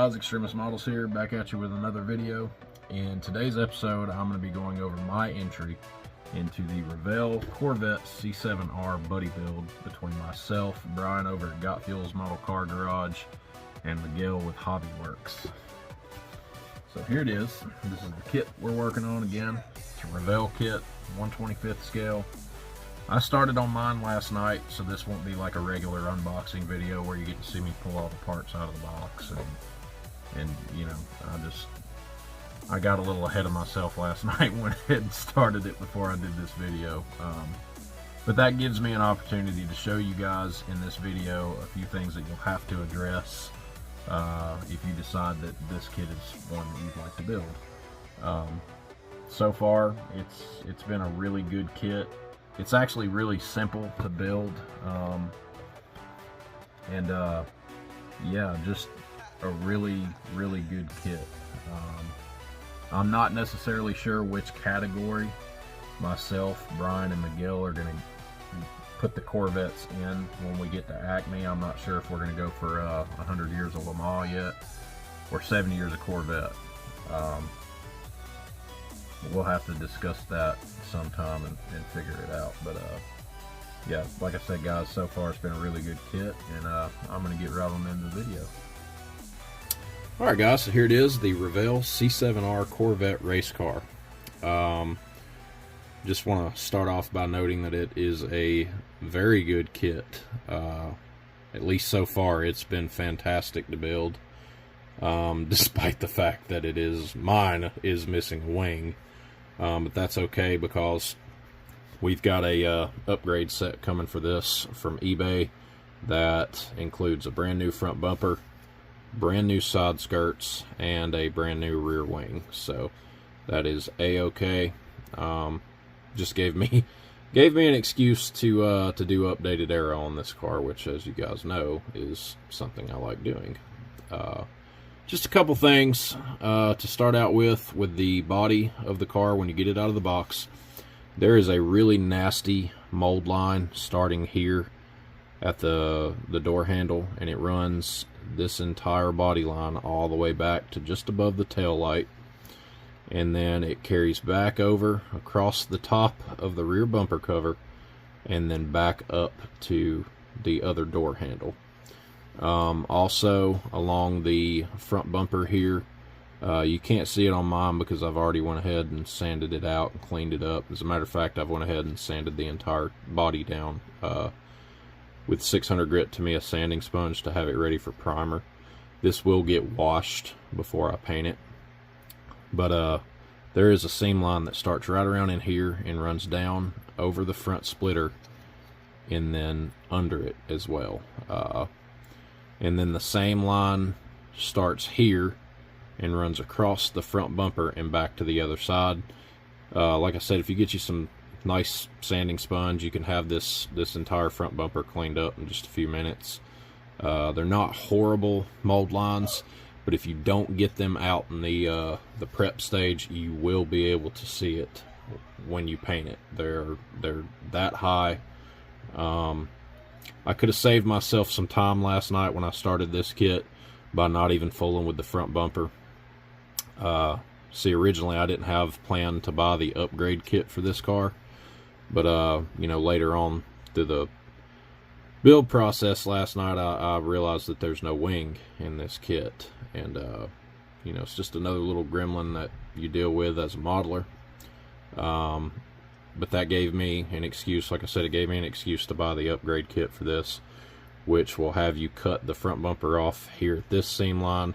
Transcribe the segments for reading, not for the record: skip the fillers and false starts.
guys, Extremist Models here, back at you with another video. In today's episode, I'm going to be going over my entry into the Revell Corvette C7.R buddy build between myself, Brian over at Got Fuels Model Car Garage, and Miguel with Hobbiwerks. So here it is. This is the kit we're working on again. It's a Revell kit, 1/25th scale. I started on mine last night, so this won't be like a regular unboxing video where you get to see me pull all the parts out of the box. And you know, I got a little ahead of myself last night, went ahead and started it before I did this video. But that gives me an opportunity to show you guys in this video a few things that you'll have to address if you decide that this kit is one that you'd like to build. So far, it's been a really good kit. It's actually really simple to build, yeah, just a really good kit. I'm not necessarily sure which category myself, Brian, and Miguel are going to put the Corvettes in when we get to Acme. I'm not sure if we're going to go for 100 years of Le Mans yet, or 70 years of Corvette. We'll have to discuss that sometime and figure it out. But yeah, like I said, guys, so far it's been a really good kit, and I'm going to get right on into the video. Alright guys, so here it is, the Revell C7.R Corvette race car. Just want to start off by noting that it is a very good kit. At least so far, it's been fantastic to build. Despite the fact that mine is missing a wing. But that's okay, because we've got a upgrade set coming for this from eBay that includes a brand new front bumper, brand new side skirts, and a brand new rear wing. So that is a-okay. Just gave me an excuse to do updated aero on this car, which, as you guys know, is something I like doing. Just a couple things to start out with the body of the car. When you get it out of the box, there is a really nasty mold line starting here at the door handle, and it runs this entire body line all the way back to just above the tail light, and then it carries back over across the top of the rear bumper cover, and then back up to the other door handle. Also along the front bumper here, you can't see it on mine because I've already went ahead and sanded it out and cleaned it up. As a matter of fact, I've went ahead and sanded the entire body down with 600 grit Tamiya sanding sponge to have it ready for primer. This will get washed before I paint it, but there is a seam line that starts right around in here and runs down over the front splitter and then under it as well. And then the same line starts here and runs across the front bumper and back to the other side. Like I said, if you get you some nice sanding sponge, you can have this entire front bumper cleaned up in just a few minutes. They're not horrible mold lines, but if you don't get them out in the prep stage, you will be able to see it when you paint it. They're that high. I could have saved myself some time last night when I started this kit by not even fooling with the front bumper. See, originally I didn't have planned to buy the upgrade kit for this car, but you know, later on through the build process last night, I realized that there's no wing in this kit, and you know, it's just another little gremlin that you deal with as a modeler. But that gave me an excuse. Like I said, it gave me an excuse to buy the upgrade kit for this, which will have you cut the front bumper off here at this seam line,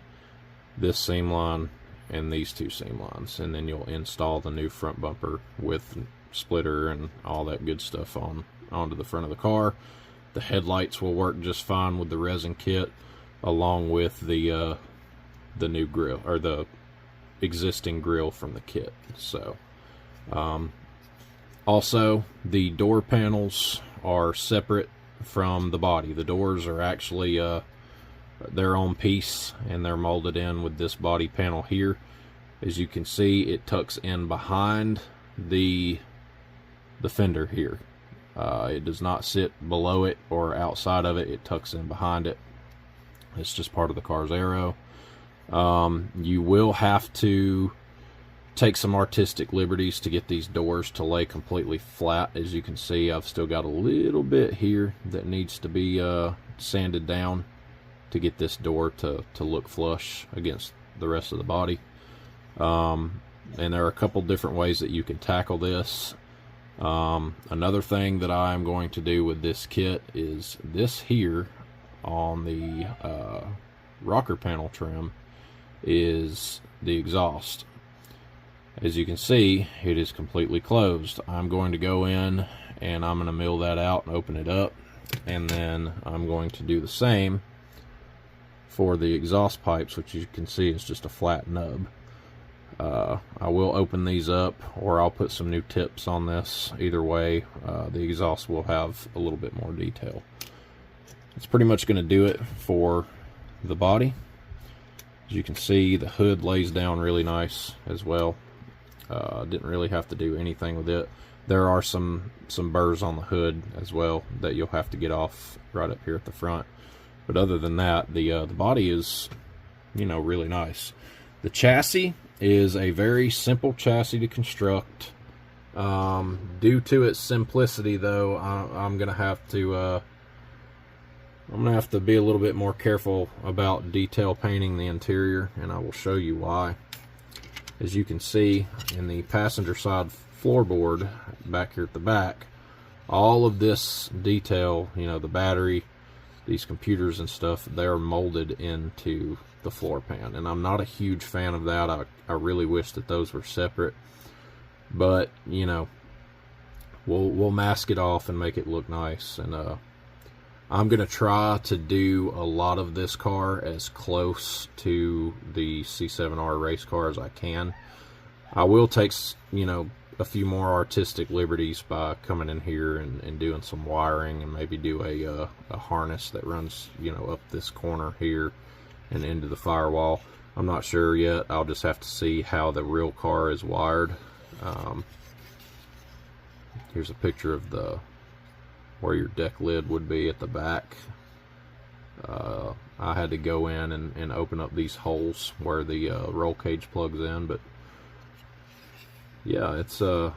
and these two seam lines, and then you'll install the new front bumper with splitter and all that good stuff onto the front of the car. The headlights will work just fine with the resin kit, along with the new grill, or the existing grill from the kit. So also, the door panels are separate from the body. The doors are actually their own piece, and they're molded in with this body panel here. As you can see, it tucks in behind the fender here. It does not sit below it or outside of it. It tucks in behind it. It's just part of the car's aero. You will have to take some artistic liberties to get these doors to lay completely flat. As you can see, I've still got a little bit here that needs to be sanded down to get this door to look flush against the rest of the body. And there are a couple different ways that you can tackle this. Another thing that I'm going to do with this kit is this here on the rocker panel trim is the exhaust. As you can see, it is completely closed. I'm going to go in and I'm going to mill that out and open it up, and then I'm going to do the same for the exhaust pipes, which you can see is just a flat nub. I will open these up, or I'll put some new tips on this. Either way, the exhaust will have a little bit more detail. It's pretty much going to do it for the body. As you can see, the hood lays down really nice as well. Didn't really have to do anything with it. There are some burrs on the hood as well that you'll have to get off right up here at the front. But other than that, the body is, really nice. The chassis is a very simple chassis to construct. Due to its simplicity, though, I'm gonna have to be a little bit more careful about detail painting the interior, and I will show you why. As you can see in the passenger side floorboard back here at the back, all of this detail, the battery, these computers and stuff, they're molded into the floor pan, and I'm not a huge fan of that. I really wish that those were separate, but we'll mask it off and make it look nice. And I'm gonna try to do a lot of this car as close to the C7R race car as I can. I will take a few more artistic liberties by coming in here and doing some wiring, and maybe do a harness that runs up this corner here and into the firewall. I'm not sure yet. I'll just have to see how the real car is wired. Here's a picture of where your deck lid would be at the back. I had to go in and open up these holes where the roll cage plugs in, but yeah, it's a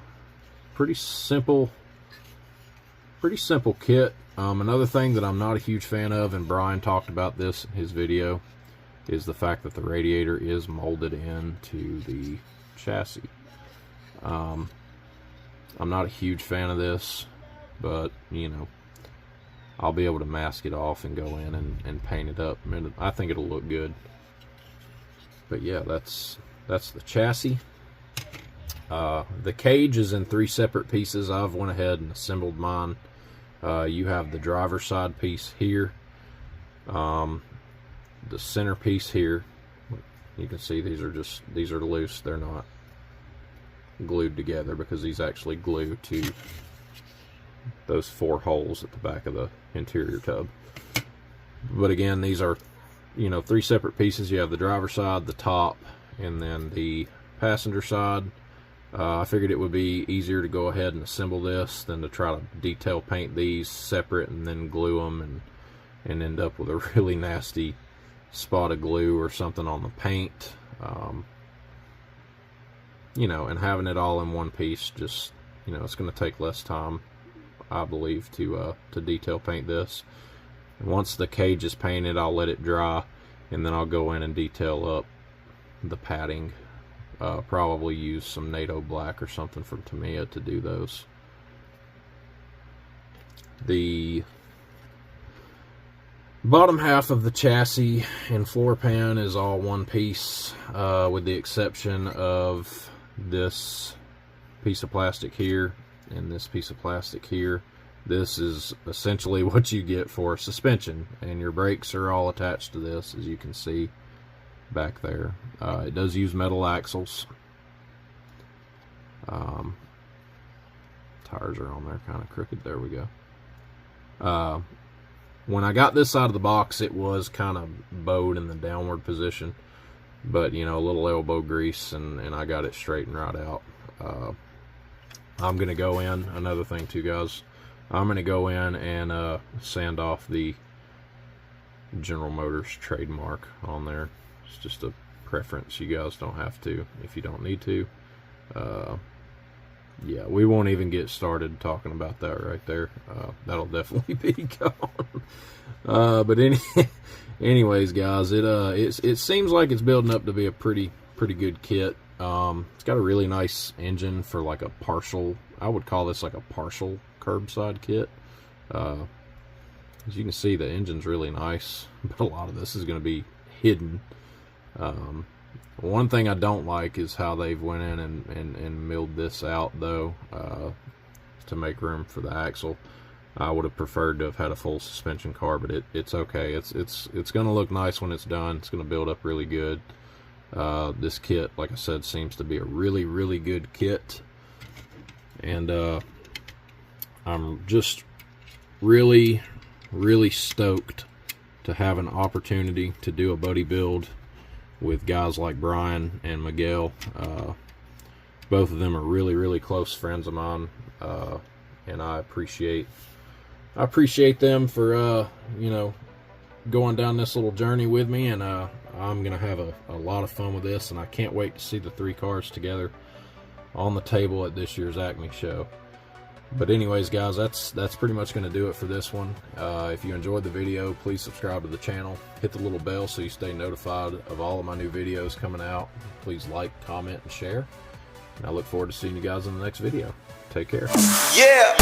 pretty simple kit. Another thing that I'm not a huge fan of, and Brian talked about this in his video, is the fact that the radiator is molded into the chassis. I'm not a huge fan of this, but I'll be able to mask it off and go in and paint it up. I think it'll look good. But yeah, that's the chassis. The cage is in 3 separate pieces. I've went ahead and assembled mine. You have the driver's side piece here, the center piece here. You can see these are loose. They're not glued together because these actually glue to those 4 holes at the back of the interior tub. But again, these are 3 separate pieces. You have the driver's side, the top, and then the passenger side. I figured it would be easier to go ahead and assemble this than to try to detail paint these separate and then glue them and end up with a really nasty spot of glue or something on the paint. And having it all in one piece, just it's going to take less time, I believe, to detail paint this. And once the cage is painted, I'll let it dry, and then I'll go in and detail up the padding. Probably use some NATO black or something from Tamiya to do those. The bottom half of the chassis and floor pan is all one piece, with the exception of this piece of plastic here and this piece of plastic here. This is essentially what you get for suspension, and your brakes are all attached to this, as you can see back there. It does use metal axles. Tires are on there kind of crooked. There we go. When I got this out of the box, it was kind of bowed in the downward position, but a little elbow grease and I got it straightened right out. I'm gonna go in, another thing too, guys, I'm gonna go in and sand off the General Motors trademark on there, It's just a preference. You guys don't have to if you don't need to. Yeah, we won't even get started talking about that right there. That'll definitely be gone. But anyways, guys, it seems like it's building up to be a pretty good kit. It's got a really nice engine for like a partial. I would call this like a partial curbside kit. As you can see, the engine's really nice, but a lot of this is going to be hidden. One thing I don't like is how they've went in and milled this out, though, to make room for the axle. I would have preferred to have had a full suspension car, but it's okay. It's going to look nice when it's done. It's going to build up really good. This kit, like I said, seems to be a really good kit, and I'm just really stoked to have an opportunity to do a buddy build with guys like Brian and Miguel. Both of them are really close friends of mine, and I appreciate them for you know, going down this little journey with me, and I'm gonna have a lot of fun with this, and I can't wait to see the 3 cars together on the table at this year's Acme show. But anyways, guys, that's pretty much going to do it for this one. If you enjoyed the video, please subscribe to the channel. Hit the little bell so you stay notified of all of my new videos coming out. Please like, comment, and share. And I look forward to seeing you guys in the next video. Take care. Yeah.